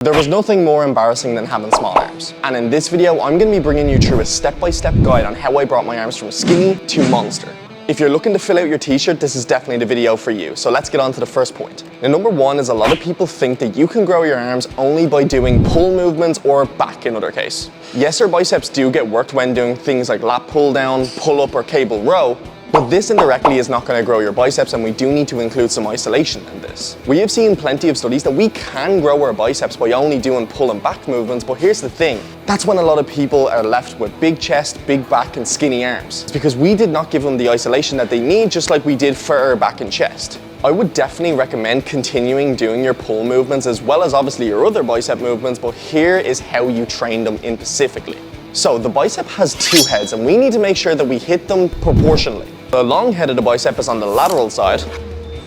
There was nothing more embarrassing than having small arms. And in this video, I'm going to be bringing you through a step-by-step guide on how I brought my arms from skinny to monster. If you're looking to fill out your t-shirt, this is definitely the video for you. So let's get on to the first point. Now, number one is a lot of people think that you can grow your arms only by doing pull movements or back in other case. Yes, our biceps do get worked when doing things like lat pull down, pull up or cable row, but this indirectly is not going to grow your biceps, and we do need to include some isolation in this. We have seen plenty of studies that we can grow our biceps by only doing pull and back movements, but here's the thing. That's when a lot of people are left with big chest, big back and skinny arms. It's because we did not give them the isolation that they need, just like we did for our back and chest. I would definitely recommend continuing doing your pull movements as well as obviously your other bicep movements, but here is how you train them in specifically. So the bicep has two heads and we need to make sure that we hit them proportionally. The long head of the bicep is on the lateral side,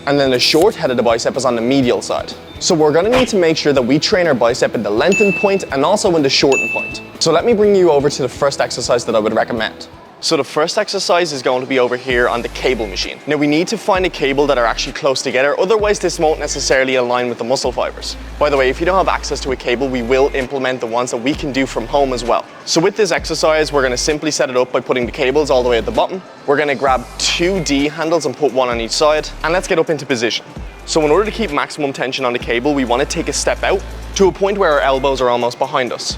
and then the short head of the bicep is on the medial side. So we're going to need to make sure that we train our bicep in the lengthen point and also in the shorten point. So let me bring you over to the first exercise that I would recommend. So the first exercise is going to be over here on the cable machine. Now we need to find a cable that are actually close together, otherwise this won't necessarily align with the muscle fibers. By the way, if you don't have access to a cable, we will implement the ones that we can do from home as well. So with this exercise, we're going to simply set it up by putting the cables all the way at the bottom. We're going to grab two D handles and put one on each side, and let's get up into position. So in order to keep maximum tension on the cable, we want to take a step out to a point where our elbows are almost behind us.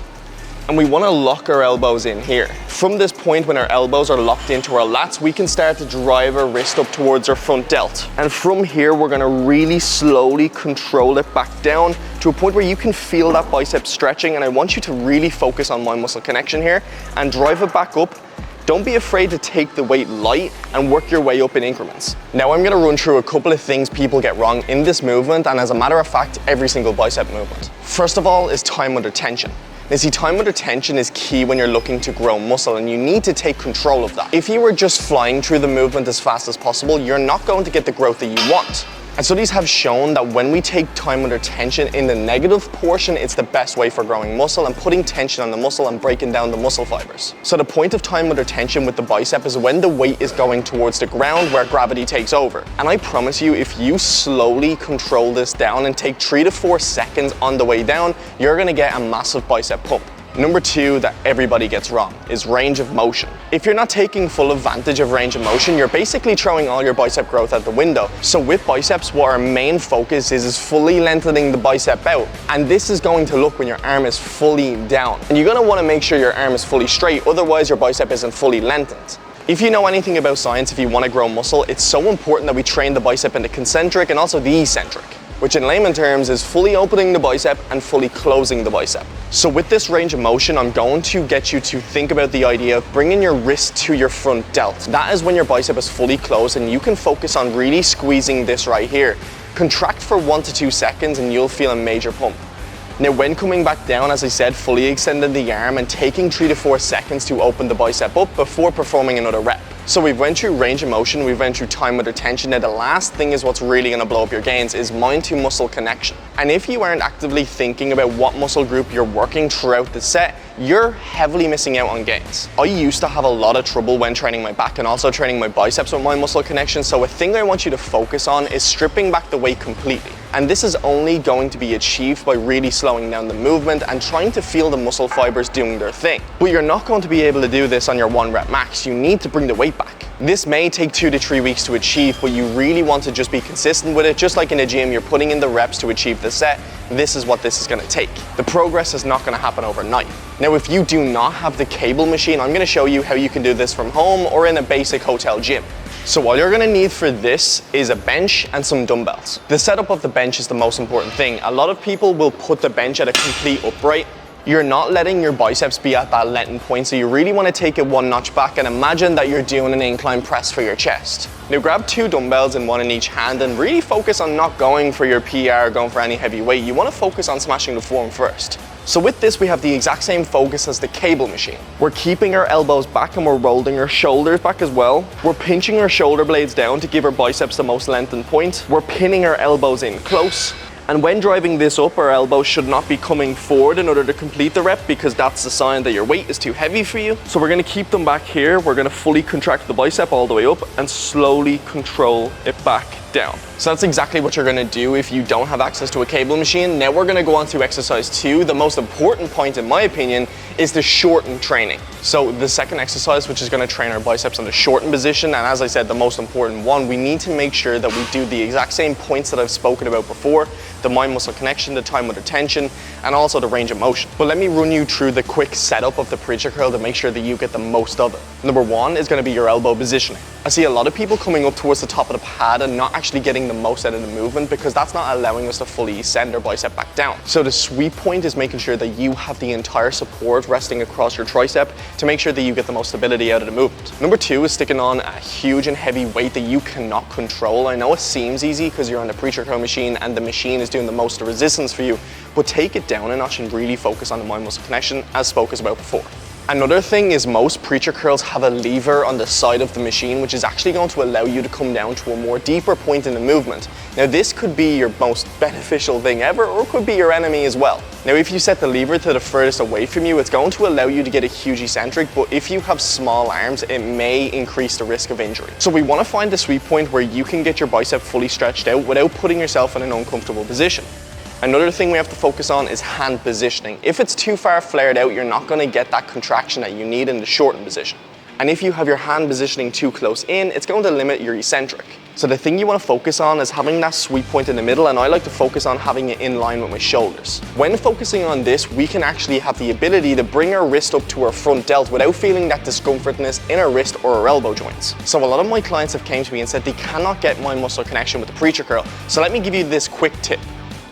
And we want to lock our elbows in here. From this point, when our elbows are locked into our lats, we can start to drive our wrist up towards our front delt. And from here, we're going to really slowly control it back down to a point where you can feel that bicep stretching. And I want you to really focus on mind muscle connection here and drive it back up. Don't be afraid to take the weight light and work your way up in increments. Now I'm gonna run through a couple of things people get wrong in this movement, and as a matter of fact, every single bicep movement. First of all is time under tension. Now see, time under tension is key when you're looking to grow muscle, and you need to take control of that. If you were just flying through the movement as fast as possible, you're not going to get the growth that you want. And studies have shown that when we take time under tension in the negative portion, it's the best way for growing muscle and putting tension on the muscle and breaking down the muscle fibers. So the point of time under tension with the bicep is when the weight is going towards the ground where gravity takes over. And I promise you, if you slowly control this down and take 3 to 4 seconds on the way down, you're gonna get a massive bicep pump. Number two that everybody gets wrong is range of motion. If you're not taking full advantage of range of motion, you're basically throwing all your bicep growth out the window. So with biceps, what our main focus is fully lengthening the bicep out. And this is going to look when your arm is fully down. And you're gonna wanna make sure your arm is fully straight, otherwise your bicep isn't fully lengthened. If you know anything about science, if you wanna grow muscle, it's so important that we train the bicep in the concentric and also the eccentric, which in layman terms is fully opening the bicep and fully closing the bicep. So with this range of motion, I'm going to get you to think about the idea of bringing your wrist to your front delt. That is when your bicep is fully closed and you can focus on really squeezing this right here. Contract for 1 to 2 seconds and you'll feel a major pump. Now when coming back down, as I said, fully extending the arm and taking 3 to 4 seconds to open the bicep up before performing another rep. So we've went through range of motion, we've went through time under tension. Now the last thing is what's really gonna blow up your gains is mind to muscle connection. And if you aren't actively thinking about what muscle group you're working throughout the set, you're heavily missing out on gains. I used to have a lot of trouble when training my back and also training my biceps with mind muscle connection. So a thing I want you to focus on is stripping back the weight completely. And this is only going to be achieved by really slowing down the movement and trying to feel the muscle fibers doing their thing. But you're not going to be able to do this on your 1 rep max. You need to bring the weight back. This may take 2 to 3 weeks to achieve, but you really want to just be consistent with it. Just like in a gym, you're putting in the reps to achieve the set. This is what this is going to take. The progress is not going to happen overnight. Now, if you do not have the cable machine, I'm going to show you how you can do this from home or in a basic hotel gym. So all you're going to need for this is a bench and some dumbbells. The setup of the bench is the most important thing. A lot of people will put the bench at a complete upright. You're not letting your biceps be at that lengthen point, so you really want to take it 1 notch back and imagine that you're doing an incline press for your chest. Now grab 2 dumbbells and 1 in each hand and really focus on not going for your PR, going for any heavy weight. You want to focus on smashing the form first. So with this, we have the exact same focus as the cable machine. We're keeping our elbows back and we're rolling our shoulders back as well. We're pinching our shoulder blades down to give our biceps the most lengthened point. We're pinning our elbows in close. And when driving this up, our elbows should not be coming forward in order to complete the rep, because that's the sign that your weight is too heavy for you. So we're gonna keep them back here. We're gonna fully contract the bicep all the way up and slowly control it back down. So that's exactly what you're gonna do if you don't have access to a cable machine. Now we're gonna go on to exercise 2. The most important point, in my opinion, is the shortened training. So the second exercise, which is gonna train our biceps in the shortened position, and as I said, the most important one, we need to make sure that we do the exact same points that I've spoken about before, the mind-muscle connection, the time under tension, and also the range of motion. But let me run you through the quick setup of the preacher curl to make sure that you get the most of it. Number 1 is gonna be your elbow positioning. I see a lot of people coming up towards the top of the pad and not actually getting the most out of the movement because that's not allowing us to fully send our bicep back down. So the sweep point is making sure that you have the entire support resting across your tricep to make sure that you get the most stability out of the movement. Number 2 is sticking on a huge and heavy weight that you cannot control. I know it seems easy because you're on the preacher curl machine and the machine is doing the most of the resistance for you, but take it down a notch and really focus on the mind-muscle connection as spoken about before. Another thing is most preacher curls have a lever on the side of the machine which is actually going to allow you to come down to a more deeper point in the movement. Now this could be your most beneficial thing ever or it could be your enemy as well. Now if you set the lever to the furthest away from you, it's going to allow you to get a huge eccentric, but if you have small arms, it may increase the risk of injury. So we want to find the sweet point where you can get your bicep fully stretched out without putting yourself in an uncomfortable position. Another thing we have to focus on is hand positioning. If it's too far flared out, you're not going to get that contraction that you need in the shortened position. And if you have your hand positioning too close in, it's going to limit your eccentric. So the thing you want to focus on is having that sweep point in the middle, and I like to focus on having it in line with my shoulders. When focusing on this, we can actually have the ability to bring our wrist up to our front delt without feeling that discomfortness in our wrist or our elbow joints. So a lot of my clients have came to me and said they cannot get mind muscle connection with the preacher curl. So let me give you this quick tip.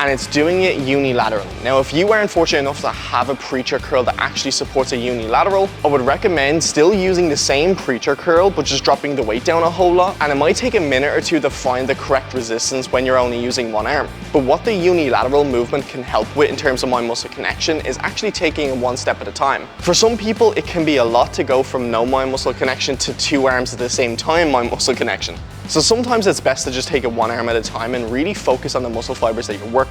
And it's doing it unilaterally. Now, if you are unfortunate enough to have a preacher curl that actually supports a unilateral, I would recommend still using the same preacher curl, but just dropping the weight down a whole lot. And it might take a minute or two to find the correct resistance when you're only using one arm. But what the unilateral movement can help with in terms of mind muscle connection is actually taking it one step at a time. For some people, it can be a lot to go from no mind muscle connection to 2 arms at the same time mind muscle connection. So sometimes it's best to just take it 1 arm at a time and really focus on the muscle fibers that you're working.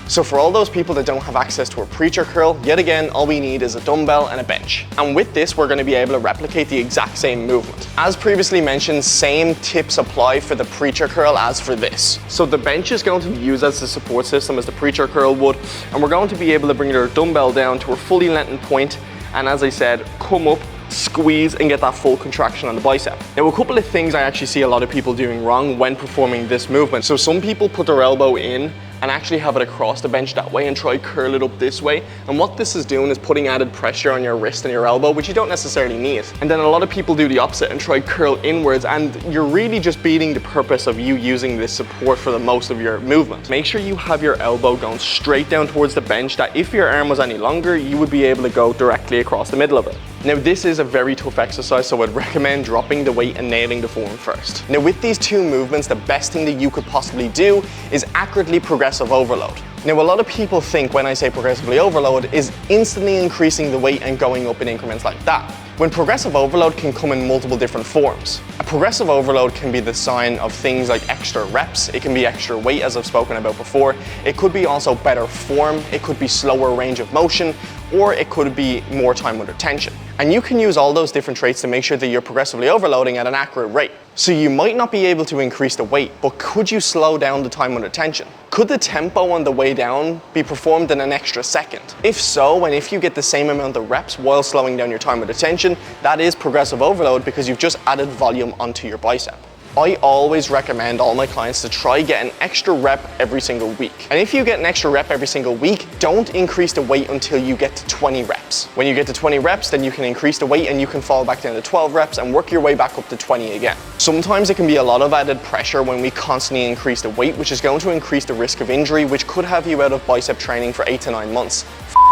So for all those people that don't have access to a preacher curl, yet again, all we need is a dumbbell and a bench. And with this, we're going to be able to replicate the exact same movement. As previously mentioned, same tips apply for the preacher curl as for this. So the bench is going to be used as the support system as the preacher curl would, and we're going to be able to bring our dumbbell down to a fully lengthened point, and as I said, come up, squeeze and get that full contraction on the bicep. Now, a couple of things I actually see a lot of people doing wrong when performing this movement. So some people put their elbow in and actually have it across the bench that way and try curl it up this way. And what this is doing is putting added pressure on your wrist and your elbow, which you don't necessarily need. And then a lot of people do the opposite and try curl inwards, and you're really just beating the purpose of you using this support for the most of your movement. Make sure you have your elbow going straight down towards the bench, that if your arm was any longer, you would be able to go directly across the middle of it. Now, this is a very tough exercise, so I'd recommend dropping the weight and nailing the form first. Now, with these 2 movements, the best thing that you could possibly do is accurately progressive overload. Now, a lot of people think when I say progressively overload is instantly increasing the weight and going up in increments like that, when progressive overload can come in multiple different forms. A progressive overload can be the sign of things like extra reps, it can be extra weight as I've spoken about before, it could be also better form, it could be slower range of motion, or it could be more time under tension. And you can use all those different traits to make sure that you're progressively overloading at an accurate rate. So you might not be able to increase the weight, but could you slow down the time under tension? Could the tempo on the way down be performed in an extra second? If so, and if you get the same amount of reps while slowing down your time under tension, that is progressive overload because you've just added volume onto your bicep. I always recommend all my clients to try get an extra rep every single week. And if you get an extra rep every single week, don't increase the weight until you get to 20 reps. When you get to 20 reps, then you can increase the weight and you can fall back down to 12 reps and work your way back up to 20 again. Sometimes it can be a lot of added pressure when we constantly increase the weight, which is going to increase the risk of injury, which could have you out of bicep training for 8 to 9 months.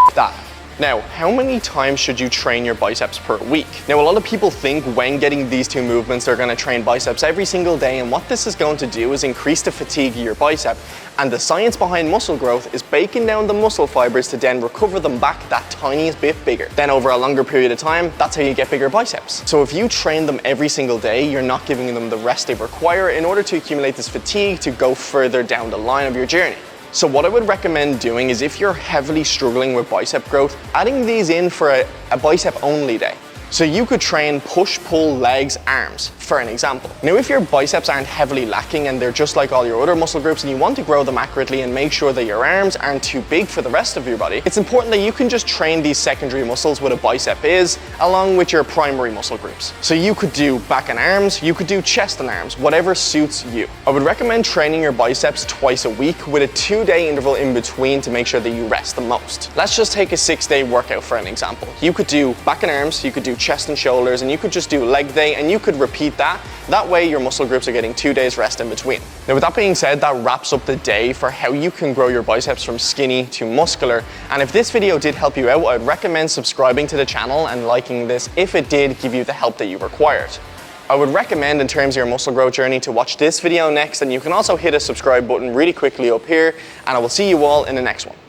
F that. Now, how many times should you train your biceps per week? Now, a lot of people think when getting these 2 movements, they're going to train biceps every single day, and what this is going to do is increase the fatigue of your bicep. And the science behind muscle growth is breaking down the muscle fibers to then recover them back that tiniest bit bigger. Then over a longer period of time, that's how you get bigger biceps. So if you train them every single day, you're not giving them the rest they require in order to accumulate this fatigue to go further down the line of your journey. So what I would recommend doing is if you're heavily struggling with bicep growth, adding these in for a bicep only day. So you could train push, pull, legs, arms, for an example. Now, if your biceps aren't heavily lacking and they're just like all your other muscle groups and you want to grow them accurately and make sure that your arms aren't too big for the rest of your body, it's important that you can just train these secondary muscles what a bicep is, along with your primary muscle groups. So you could do back and arms, you could do chest and arms, whatever suits you. I would recommend training your biceps twice a week with a 2-day interval in between to make sure that you rest the most. Let's just take a 6-day workout for an example. You could do back and arms, you could do chest and shoulders, and you could just do leg day, and you could repeat that. That way your muscle groups are getting 2 days rest in between. Now, with that being said, that wraps up the day for how you can grow your biceps from skinny to muscular. And if this video did help you out, I'd recommend subscribing to the channel and liking this if it did give you the help that you required. I would recommend, in terms of your muscle growth journey, to watch this video next, and you can also hit a subscribe button really quickly up here, and I will see you all in the next one.